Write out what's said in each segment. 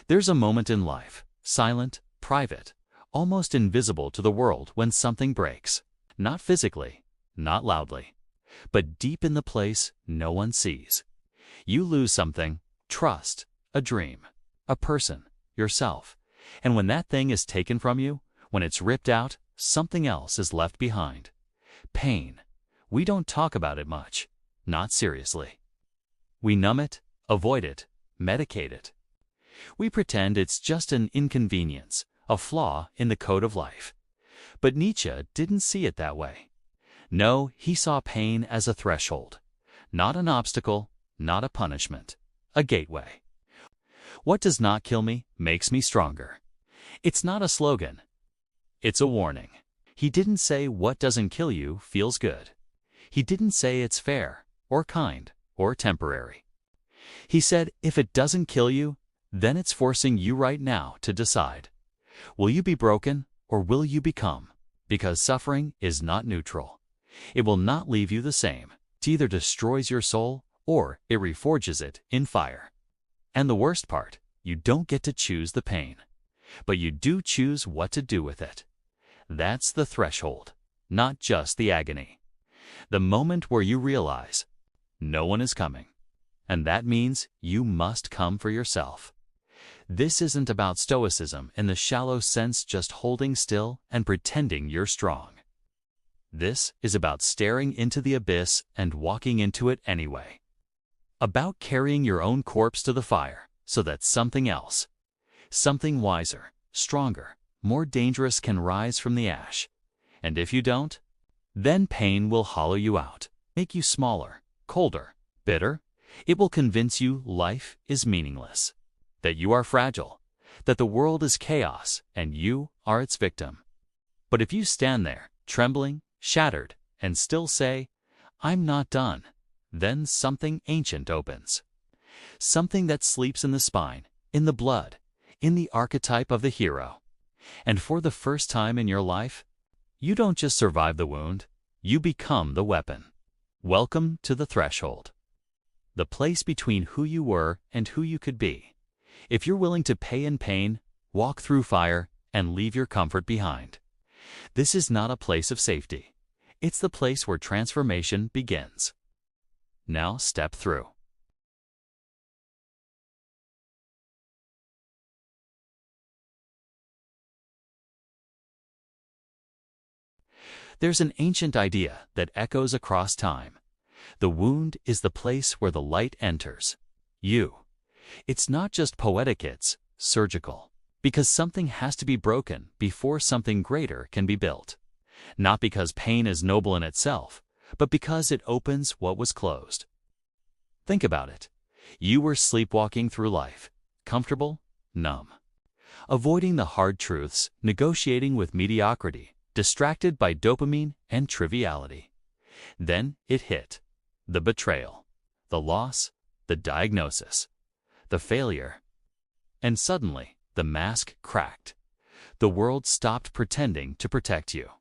There's a moment in life, silent, private, almost invisible to the world, when something breaks. Not physically, not loudly, but deep in the place no one sees. You lose something: trust, a dream, a person, yourself. And when that thing is taken from you, when it's ripped out, something else is left behind. Pain. We don't talk about it much, not seriously. We numb it, avoid it, medicate it. We pretend it's just an inconvenience, a flaw in the code of life. But Nietzsche didn't see it that way. No, he saw pain as a threshold, not an obstacle, not a punishment, a gateway. What does not kill me makes me stronger. It's not a slogan. It's a warning. He didn't say what doesn't kill you feels good. He didn't say it's fair, or kind, or temporary. He said if it doesn't kill you, then it's forcing you right now to decide. Will you be broken, or will you become? Because suffering is not neutral. It will not leave you the same. It either destroys your soul, or it reforges it in fire. And the worst part, you don't get to choose the pain, but you do choose what to do with it. That's the threshold, not just the agony. The moment where you realize no one is coming, and that means you must come for yourself. This isn't about stoicism in the shallow sense, just holding still and pretending you're strong. This is about staring into the abyss and walking into it anyway. About carrying your own corpse to the fire so that something else, something wiser, stronger, more dangerous can rise from the ash. And if you don't, then pain will hollow you out, make you smaller, colder, bitter. It will convince you life is meaningless, that you are fragile, that the world is chaos and you are its victim. But if you stand there, trembling, shattered, and still say, "I'm not done," then something ancient opens. Something that sleeps in the spine, in the blood, in the archetype of the hero. And for the first time in your life, you don't just survive the wound, you become the weapon. Welcome to the threshold. The place between who you were and who you could be. If you're willing to pay in pain, walk through fire, and leave your comfort behind. This is not a place of safety. It's the place where transformation begins. Now step through. There's an ancient idea that echoes across time. The wound is the place where the light enters. You. It's not just poetic, it's surgical. Because something has to be broken before something greater can be built. Not because pain is noble in itself, but because it opens what was closed. Think about it. You were sleepwalking through life, comfortable, numb. Avoiding the hard truths, negotiating with mediocrity, distracted by dopamine and triviality. Then it hit. The betrayal, the loss, the diagnosis, the failure. And suddenly, the mask cracked. The world stopped pretending to protect you.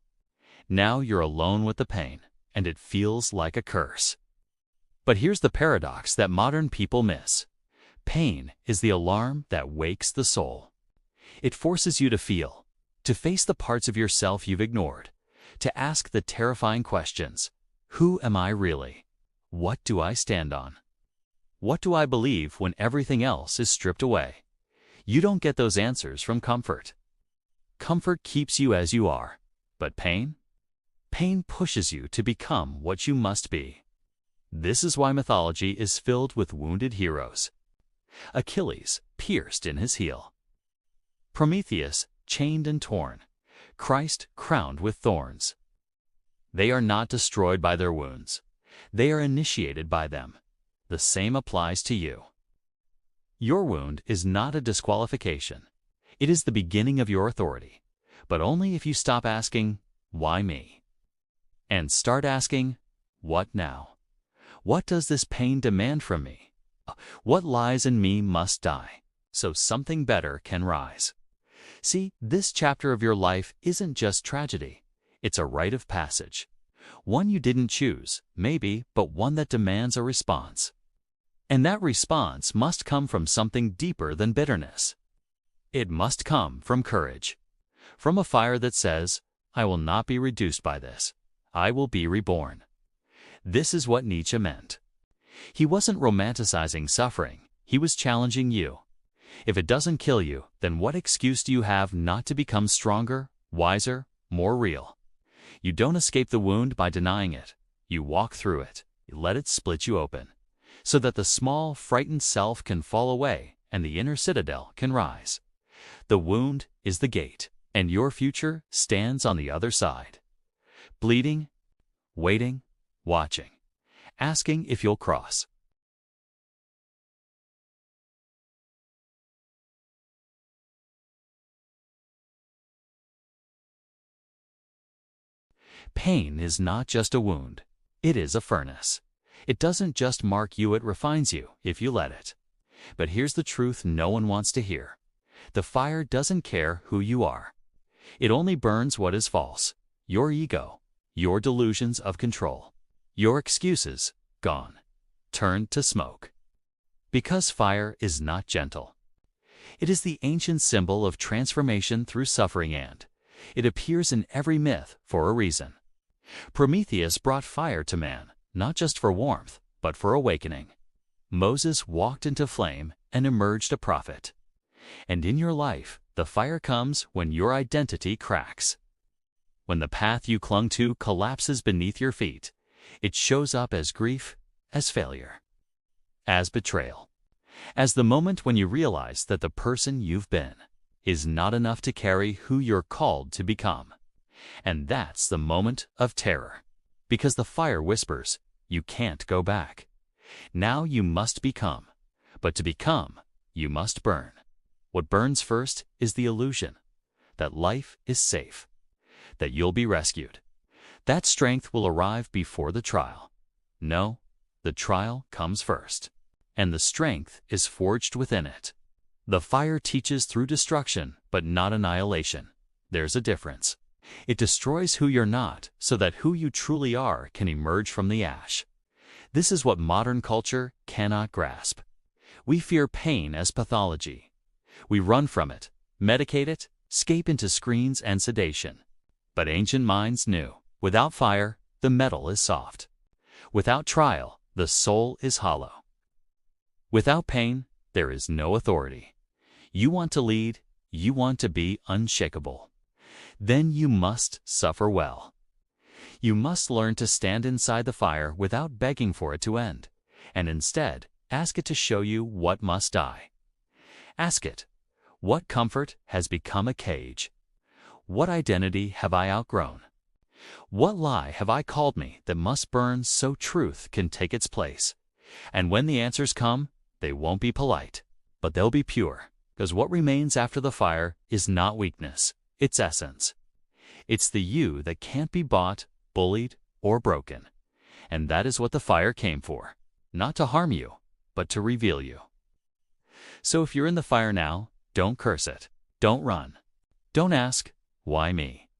Now you're alone with the pain, and it feels like a curse. But here's the paradox that modern people miss. Pain is the alarm that wakes the soul. It forces you to feel, to face the parts of yourself you've ignored, to ask the terrifying questions. Who am I really? What do I stand on? What do I believe when everything else is stripped away? You don't get those answers from comfort. Comfort keeps you as you are, but pain? Pain pushes you to become what you must be. This is why mythology is filled with wounded heroes. Achilles, pierced in his heel. Prometheus, chained and torn. Christ, crowned with thorns. They are not destroyed by their wounds. They are initiated by them. The same applies to you. Your wound is not a disqualification. It is the beginning of your authority, but only if you stop asking, "Why me?" and start asking, "What now? What does this pain demand from me? What lies in me must die, so something better can rise?" See, this chapter of your life isn't just tragedy. It's a rite of passage. One you didn't choose, maybe, but one that demands a response. And that response must come from something deeper than bitterness. It must come from courage. From a fire that says, I will not be reduced by this. I will be reborn. This is what Nietzsche meant. He wasn't romanticizing suffering. He was challenging you. If it doesn't kill you, then what excuse do you have not to become stronger, wiser, more real? You don't escape the wound by denying it. You walk through it. You let it split you open, so that the small, frightened self can fall away and the inner citadel can rise. The wound is the gate, and your future stands on the other side. Bleeding, waiting, watching, asking if you'll cross. Pain is not just a wound. It is a furnace. It doesn't just mark you, it refines you if you let it. But here's the truth no one wants to hear. The fire doesn't care who you are. It only burns what is false. Your ego, your delusions of control, your excuses, gone, turned to smoke. Because fire is not gentle. It is the ancient symbol of transformation through suffering, and it appears in every myth for a reason. Prometheus brought fire to man, not just for warmth, but for awakening. Moses walked into flame and emerged a prophet. And in your life, the fire comes when your identity cracks. When the path you clung to collapses beneath your feet, it shows up as grief, as failure, as betrayal, as the moment when you realize that the person you've been is not enough to carry who you're called to become. And that's the moment of terror, because the fire whispers, you can't go back. Now you must become, but to become, you must burn. What burns first is the illusion that life is safe, that you'll be rescued. That strength will arrive before the trial. No, the trial comes first, and the strength is forged within it. The fire teaches through destruction, but not annihilation. There's a difference. It destroys who you're not, so that who you truly are can emerge from the ash. This is what modern culture cannot grasp. We fear pain as pathology. We run from it, medicate it, escape into screens and sedation. But ancient minds knew, without fire, the metal is soft. Without trial, the soul is hollow. Without pain, there is no authority. You want to lead, you want to be unshakable. Then you must suffer well. You must learn to stand inside the fire without begging for it to end, and instead ask it to show you what must die. Ask it, what comfort has become a cage? What identity have I outgrown? What lie have I called me that must burn so truth can take its place? And when the answers come, they won't be polite, but they'll be pure, because what remains after the fire is not weakness, it's essence. It's the you that can't be bought, bullied, or broken. And that is what the fire came for, not to harm you, but to reveal you. So if you're in the fire now, don't curse it. Don't run. Don't ask, why me?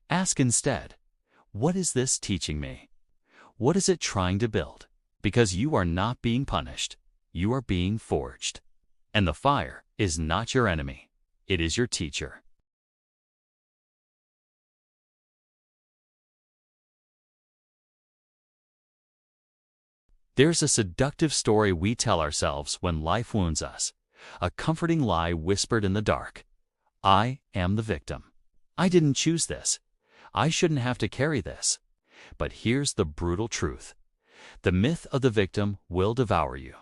Ask instead, what is this teaching me? What is it trying to build? Because you are not being punished. You are being forged. And the fire is not your enemy. It is your teacher. There's a seductive story we tell ourselves when life wounds us, a comforting lie whispered in the dark. I am the victim. I didn't choose this. I shouldn't have to carry this. But here's the brutal truth. The myth of the victim will devour you.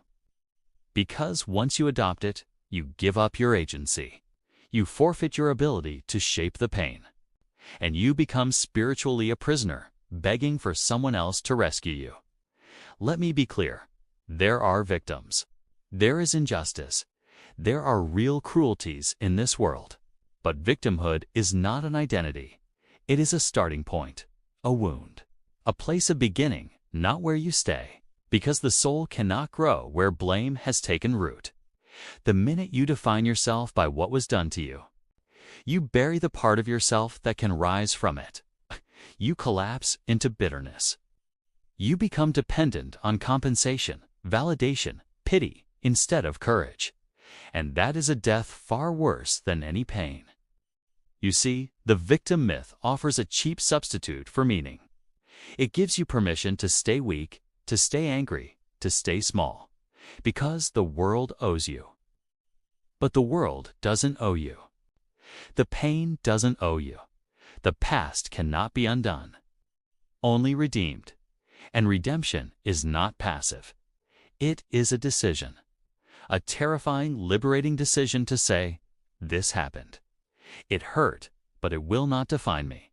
Because once you adopt it, you give up your agency. You forfeit your ability to shape the pain. And you become spiritually a prisoner, begging for someone else to rescue you. Let me be clear. There are victims. There is injustice. There are real cruelties in this world. But victimhood is not an identity. It is a starting point, a wound, a place of beginning, not where you stay. Because the soul cannot grow where blame has taken root. The minute you define yourself by what was done to you, you bury the part of yourself that can rise from it. You collapse into bitterness. You become dependent on compensation, validation, pity, instead of courage. And that is a death far worse than any pain. You see, the victim myth offers a cheap substitute for meaning. It gives you permission to stay weak, to stay angry, to stay small, because the world owes you. But the world doesn't owe you. The pain doesn't owe you. The past cannot be undone, only redeemed. And redemption is not passive. It is a decision. A terrifying, liberating decision to say, this happened. It hurt, but it will not define me.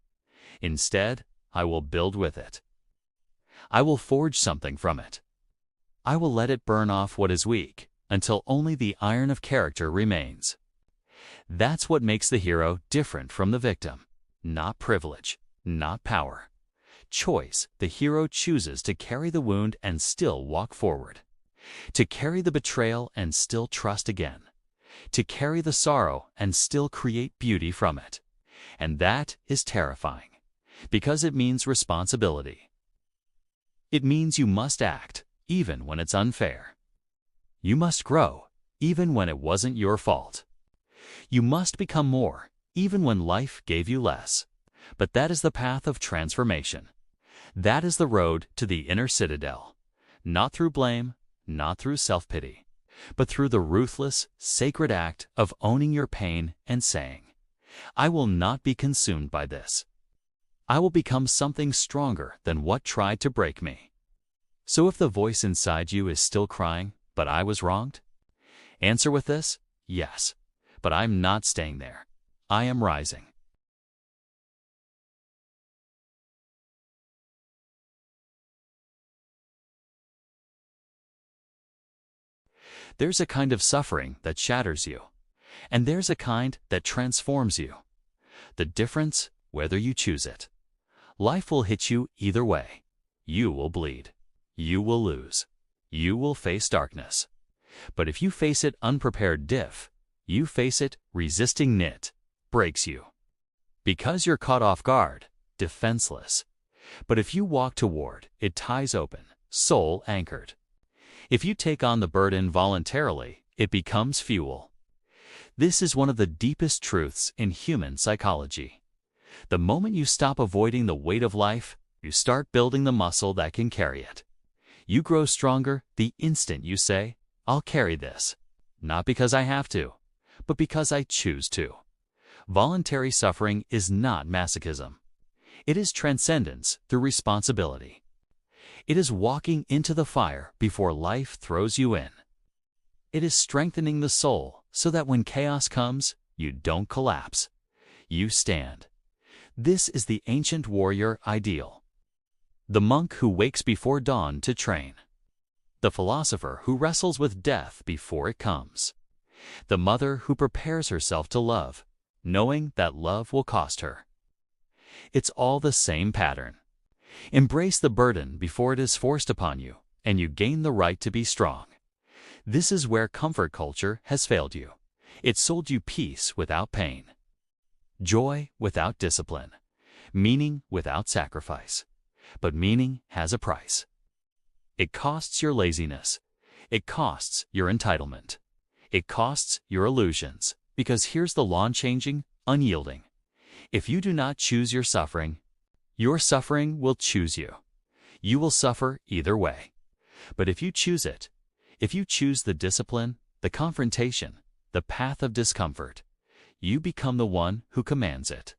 Instead, I will build with it. I will forge something from it. I will let it burn off what is weak until only the iron of character remains. That's what makes the hero different from the victim. Not privilege, not power. Choice. The hero chooses to carry the wound and still walk forward. To carry the betrayal and still trust again. To carry the sorrow and still create beauty from it. And that is terrifying, because it means responsibility. It means you must act, even when it's unfair. You must grow, even when it wasn't your fault. You must become more, even when life gave you less. But that is the path of transformation. That is the road to the inner citadel. Not through blame, not through self-pity, but through the ruthless, sacred act of owning your pain and saying, I will not be consumed by this. I will become something stronger than what tried to break me. So if the voice inside you is still crying, but I was wronged? Answer with this, yes, but I'm not staying there. I am rising. There's a kind of suffering that shatters you, and there's a kind that transforms you. The difference, whether you choose it. Life will hit you either way. You will bleed. You will lose. You will face darkness. But if you face it unprepared, you face it resisting, breaks you. Because you're caught off guard, defenseless. But if you walk toward, it ties open, soul anchored. If you take on the burden voluntarily, it becomes fuel. This is one of the deepest truths in human psychology. The moment you stop avoiding the weight of life, you start building the muscle that can carry it. You grow stronger the instant you say, I'll carry this. Not because I have to, but because I choose to. Voluntary suffering is not masochism. It is transcendence through responsibility. It is walking into the fire before life throws you in. It is strengthening the soul so that when chaos comes, you don't collapse. You stand. This is the ancient warrior ideal. The monk who wakes before dawn to train. The philosopher who wrestles with death before it comes. The mother who prepares herself to love, knowing that love will cost her. It's all the same pattern. Embrace the burden before it is forced upon you, and you gain the right to be strong. This is where comfort culture has failed you. It sold you peace without pain, joy without discipline, meaning without sacrifice. But meaning has a price. It costs your laziness. It costs your entitlement. It costs your illusions, because here's the law-changing, unyielding. If you do not choose your suffering will choose you. You will suffer either way. But if you choose it, if you choose the discipline, the confrontation, the path of discomfort, you become the one who commands it.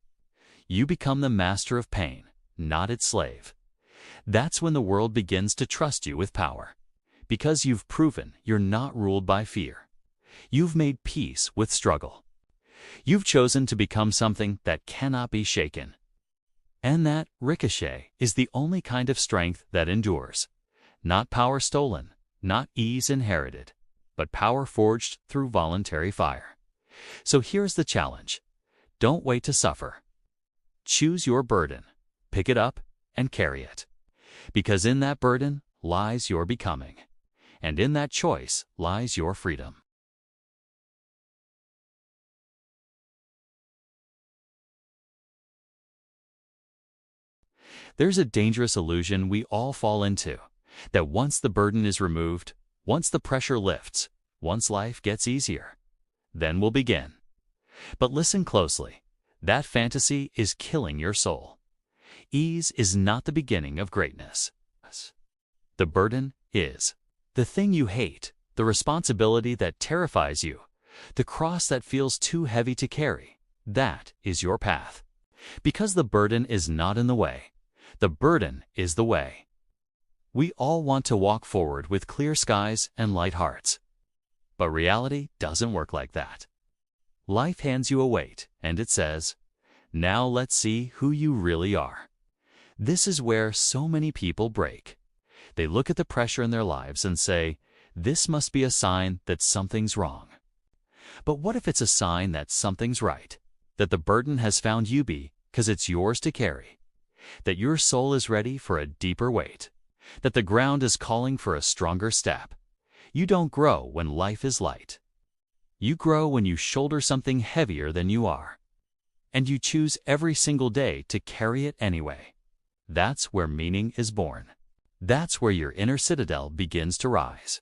You become the master of pain, not its slave. That's when the world begins to trust you with power, because you've proven you're not ruled by fear. You've made peace with struggle. You've chosen to become something that cannot be shaken. And that ricochet is the only kind of strength that endures. Not power stolen, not ease inherited, but power forged through voluntary fire. So here's the challenge. Don't wait to suffer. Choose your burden, pick it up, and carry it. Because in that burden lies your becoming, and in that choice lies your freedom. There's a dangerous illusion we all fall into, that once the burden is removed, once the pressure lifts, once life gets easier. Then we'll begin. But listen closely. That fantasy is killing your soul. Ease is not the beginning of greatness. The burden is. The thing you hate, the responsibility that terrifies you, the cross that feels too heavy to carry, that is your path. Because the burden is not in the way. The burden is the way. We all want to walk forward with clear skies and light hearts. But reality doesn't work like that. Life hands you a weight, and it says, "Now let's see who you really are." This is where so many people break. They look at the pressure in their lives and say, "This must be a sign that something's wrong." But what if it's a sign that something's right? That the burden has found you because it's yours to carry. That your soul is ready for a deeper weight. That the ground is calling for a stronger step. You don't grow when life is light. You grow when you shoulder something heavier than you are. And you choose every single day to carry it anyway. That's where meaning is born. That's where your inner citadel begins to rise.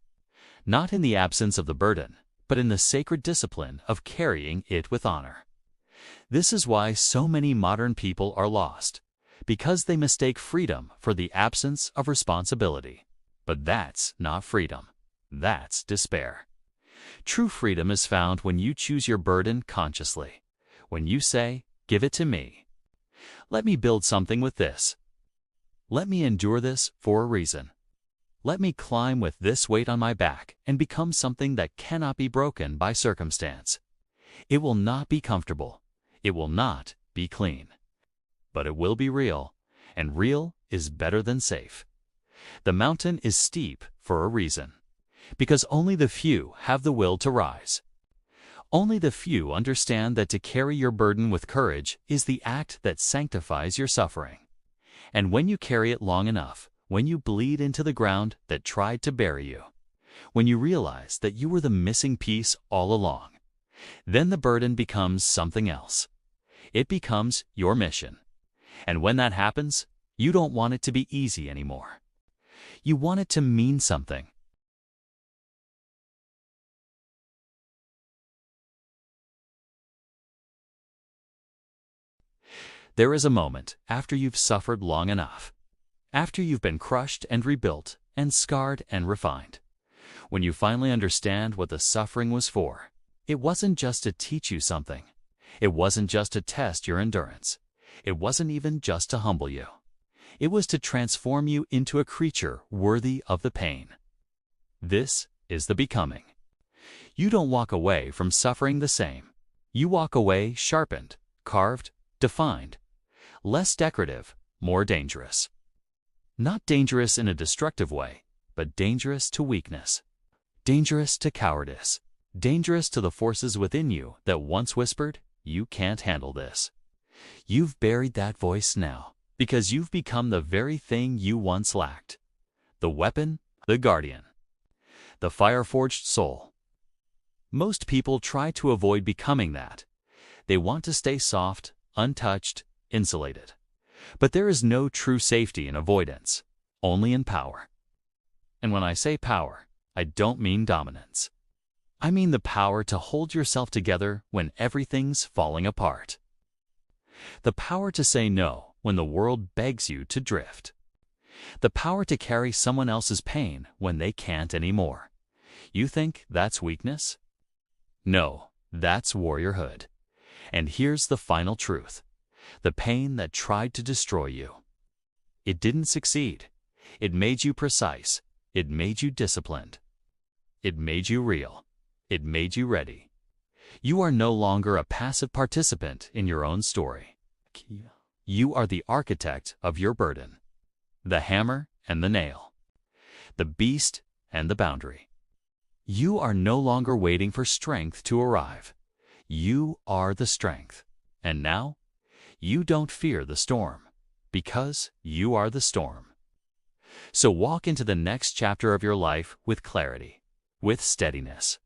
Not in the absence of the burden, but in the sacred discipline of carrying it with honor. This is why so many modern people are lost, because they mistake freedom for the absence of responsibility. But that's not freedom. That's despair. True freedom is found when you choose your burden consciously. When you say, "Give it to me. Let me build something with this. Let me endure this for a reason. Let me climb with this weight on my back and become something that cannot be broken by circumstance." It will not be comfortable. It will not be clean. But it will be real, and real is better than safe. The mountain is steep for a reason, because only the few have the will to rise. Only the few understand that to carry your burden with courage is the act that sanctifies your suffering. And when you carry it long enough, when you bleed into the ground that tried to bury you, when you realize that you were the missing piece all along, then the burden becomes something else. It becomes your mission. And when that happens, you don't want it to be easy anymore. You want it to mean something. There is a moment after you've suffered long enough, after you've been crushed and rebuilt and scarred and refined, when you finally understand what the suffering was for. It wasn't just to teach you something. It wasn't just to test your endurance. It wasn't even just to humble you. It was to transform you into a creature worthy of the pain. This is the becoming. You don't walk away from suffering the same. You walk away sharpened, carved, defined, less decorative, more dangerous. Not dangerous in a destructive way, but dangerous to weakness, dangerous to cowardice, dangerous to the forces within you that once whispered, "You can't handle this." You've buried that voice now, because you've become the very thing you once lacked. The weapon, the guardian, the fire-forged soul. Most people try to avoid becoming that. They want to stay soft, untouched, insulated. But there is no true safety in avoidance, only in power. And when I say power, I don't mean dominance. I mean the power to hold yourself together when everything's falling apart. The power to say no when the world begs you to drift. The power to carry someone else's pain when they can't anymore. You think that's weakness? No, that's warriorhood. And here's the final truth. The pain that tried to destroy you. It didn't succeed. It made you precise. It made you disciplined. It made you real. It made you ready. You are no longer a passive participant in your own story. You are the architect of your burden. The hammer and the nail. The beast and the boundary. You are no longer waiting for strength to arrive. You are the strength. And now, you don't fear the storm, because you are the storm. So walk into the next chapter of your life with clarity, with steadiness,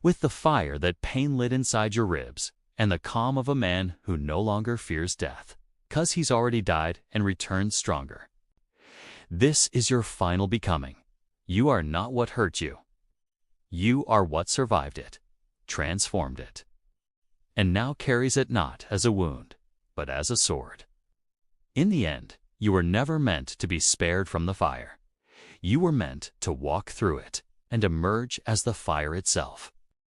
with the fire that pain lit inside your ribs, and the calm of a man who no longer fears death, 'cause he's already died and returned stronger. This is your final becoming. You are not what hurt you. You are what survived it, transformed it, and now carries it not as a wound, but as a sword. In the end, you were never meant to be spared from the fire. You were meant to walk through it and emerge as the fire itself.